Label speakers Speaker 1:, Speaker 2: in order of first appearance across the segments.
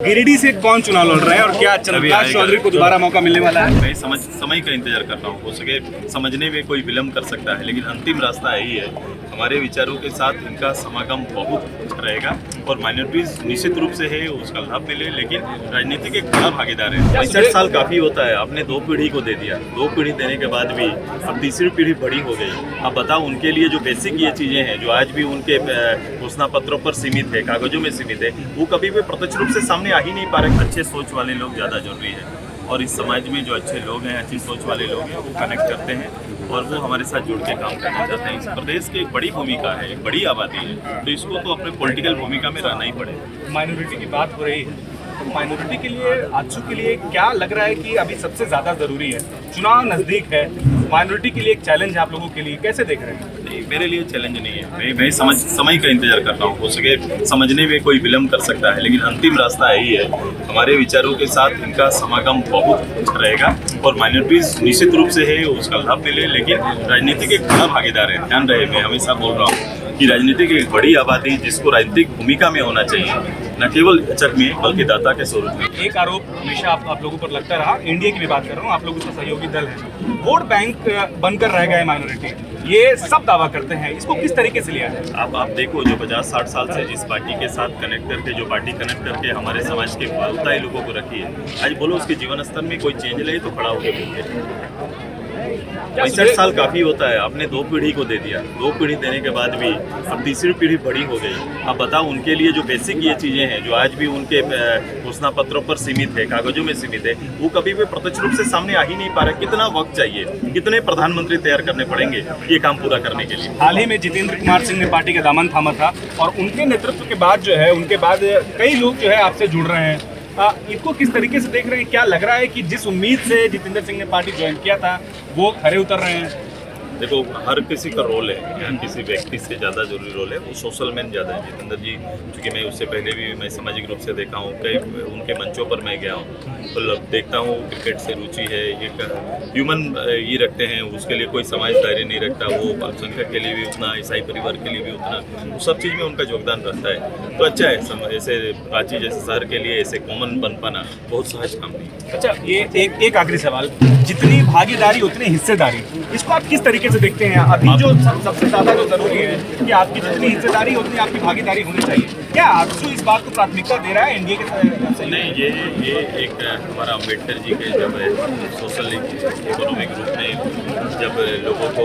Speaker 1: गिरिडीह से कौन चुनाव लड़ रहा है और क्या चंद्रप्रकाश चौधरी को दोबारा मौका मिलने वाला है?
Speaker 2: मैं समय का इंतजार कर रहा हूँ। हो सके समझने में कोई विलम्ब कर सकता है, लेकिन अंतिम रास्ता यही है। हमारे विचारों के साथ इनका समागम बहुत रहेगा और माइनॉरिटीज निश्चित रूप से है उसका लाभ मिले, लेकिन राजनीति के बड़ा भागीदार है। 65 साल काफी होता है, आपने 2 पीढ़ी को दे दिया। 2 पीढ़ी देने के बाद भी अब तीसरी पीढ़ी बड़ी हो गई। अब बताओ उनके लिए जो बेसिक ये चीजें हैं जो आज भी उनके घोषणा पत्रों पर सीमित है, कागजों में सीमित है, वो कभी भी प्रत्यक्ष रूप से सामने आ ही नहीं पा रहे। अच्छे सोच वाले लोग ज़्यादा जरूरी है और इस समाज में जो अच्छे लोग हैं, अच्छी सोच वाले लोग हैं, वो कनेक्ट करते हैं और वो हमारे साथ जुड़ के काम करना चाहते हैं। इस प्रदेश की एक बड़ी भूमिका है, एक बड़ी आबादी है, तो इसको तो अपने पॉलिटिकल भूमिका में रहना ही पड़ेगा।
Speaker 1: माइनॉरिटी की बात हो रही है, तो माइनॉरिटी के लिए आजू के लिए क्या लग रहा है कि अभी सबसे ज़्यादा ज़रूरी है? चुनाव नज़दीक है, माइनॉरिटी के लिए एक चैलेंज है आप लोगों के लिए, कैसे देख रहे हैं?
Speaker 2: नहीं, मेरे लिए चैलेंज नहीं है। मैं समय का इंतजार कर रहा हूँ। हो सके समझने में कोई विलम्ब कर सकता है, लेकिन अंतिम रास्ता यही है। हमारे विचारों के साथ इनका समागम बहुत रहेगा और माइनॉरिटीज निश्चित रूप से है उसका लाभ मिले, लेकिन राजनीति के बड़ा भागीदार है। ध्यान रहे, मैं हमेशा बोल रहा हूँ कि राजनीति की एक बड़ी आबादी जिसको राजनीतिक भूमिका में होना चाहिए, न केवल चक में बल्कि दाता के स्वरूप में।
Speaker 1: एक आरोप हमेशा आप लोगों पर लगता रहा, इंडिया की भी बात कर रहा हूँ, आप लोग उसका सहयोगी दल है, वोट बैंक बनकर रह गए माइनॉरिटी, ये सब दावा करते हैं, इसको किस तरीके से लिया है?
Speaker 2: आप देखो, जो 50-60 साल से जिस पार्टी के साथ कनेक्ट करके, जो पार्टी कनेक्ट करके हमारे समाज के बहुत ही लोगों को रखी है, आज बोलो उसके जीवन स्तर में कोई चेंज ले तो खड़ा होकर बोलते। 65 साल काफी होता है, आपने 2 पीढ़ी को दे दिया। 2 पीढ़ी देने के बाद भी अब तीसरी पीढ़ी बड़ी हो गई। अब बताओ उनके लिए जो बेसिक ये चीजें हैं जो आज भी उनके घोषणा पत्रों पर सीमित है, कागजों में सीमित है, वो कभी भी प्रत्यक्ष रूप से सामने आ ही नहीं पा रहे। कितना वक्त चाहिए, कितने प्रधानमंत्री तैयार करने पड़ेंगे ये काम पूरा करने के लिए?
Speaker 1: हाल ही में जितेंद्र कुमार सिंह ने पार्टी का दामन थामा था और उनके नेतृत्व के बाद जो है, उनके बाद कई लोग जो है आपसे जुड़ रहे हैं। इसको किस तरीके से देख रहे हैं? क्या लग रहा है कि जिस उम्मीद से जितेंद्र सिंह ने पार्टी ज्वाइन किया था वो खरे उतर रहे हैं?
Speaker 2: देखो, हर किसी का रोल है, यहाँ किसी व्यक्ति से ज़्यादा जरूरी रोल है, वो सोशल मैन ज़्यादा है। जितेंद्र जी, चूँकि मैं उससे पहले भी मैं सामाजिक रूप से देखा हूँ, कई उनके मंचों पर मैं गया हूँ, तो देखता हूँ क्रिकेट से रुचि है, एक ह्यूमन ये रखते हैं, उसके लिए कोई समाज दायरे नहीं रखता। वो अल्पसंख्यक के लिए भी उतना, ईसाई परिवार के लिए भी उतना, वो सब चीज़ में उनका योगदान रहता है। तो अच्छा है, ऐसे रांची जैसे शहर के लिए ऐसे कॉमन बन पाना बहुत सहज काम नहीं।
Speaker 1: अच्छा, ये एक आखिरी सवाल, जितनी भागीदारी उतनी हिस्सेदारी, इसको आप किस तरीके से देखते हैं? अभी जो सबसे ज़्यादा जो ज़रूरी है कि आपकी जितनी हिस्सेदारी उतनी आपकी भागीदारी होनी चाहिए। क्या आजसू इस बात को प्राथमिकता दे रहा है एनडीए के साथ?
Speaker 2: नहीं, ये एक हमारा अम्बेडकर जी के जब सोशल इकोनॉमिक ग्रुप में जब लोगों को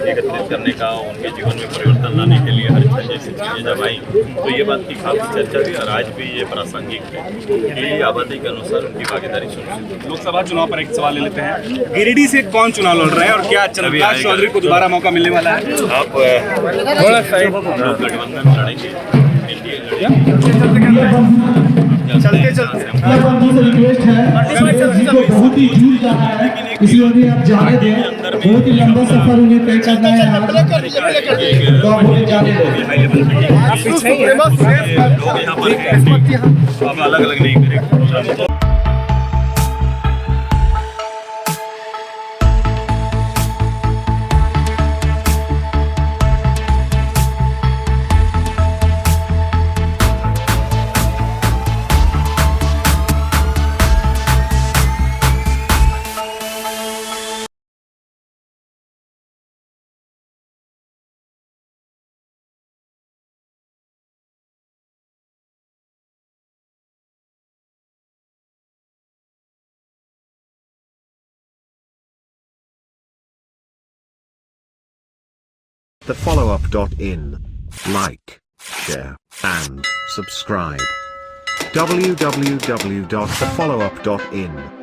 Speaker 2: एकत्रित करने का, उनके जीवन में परिवर्तन लाने के लिए हर जैसी चीज़ें जब आई, तो ये बात की काफ़ी चर्चा हुई और आज भी ये प्रासंगिक है कि आबादी के अनुसार उनकी भागीदारी सुनिश्चित।
Speaker 1: लोकसभा चुनाव पर एक सवाल ले लेते हैं, गिरिडीह से कौन चुनाव लड़ रहा है और क्या चंद्रप्रकाश चौधरी को दोबारा मौका मिलने वाला है?
Speaker 2: आप थोड़ा साइड गठबंधन लड़ेंगे, एनडीए
Speaker 3: चलते चलते रिक्वेस्ट है, बहुत ही दूर जाना है, इसलिए आप जाने दें। बहुत ही लंबा सफर उन्हें तय करना है, तो आप उन्हें जाने दें।
Speaker 2: लोग यहाँ पर हैं, हम अलग अलग नहीं करेंगे।
Speaker 4: thefollowup.in. Like, share, and subscribe. www.thefollowup.in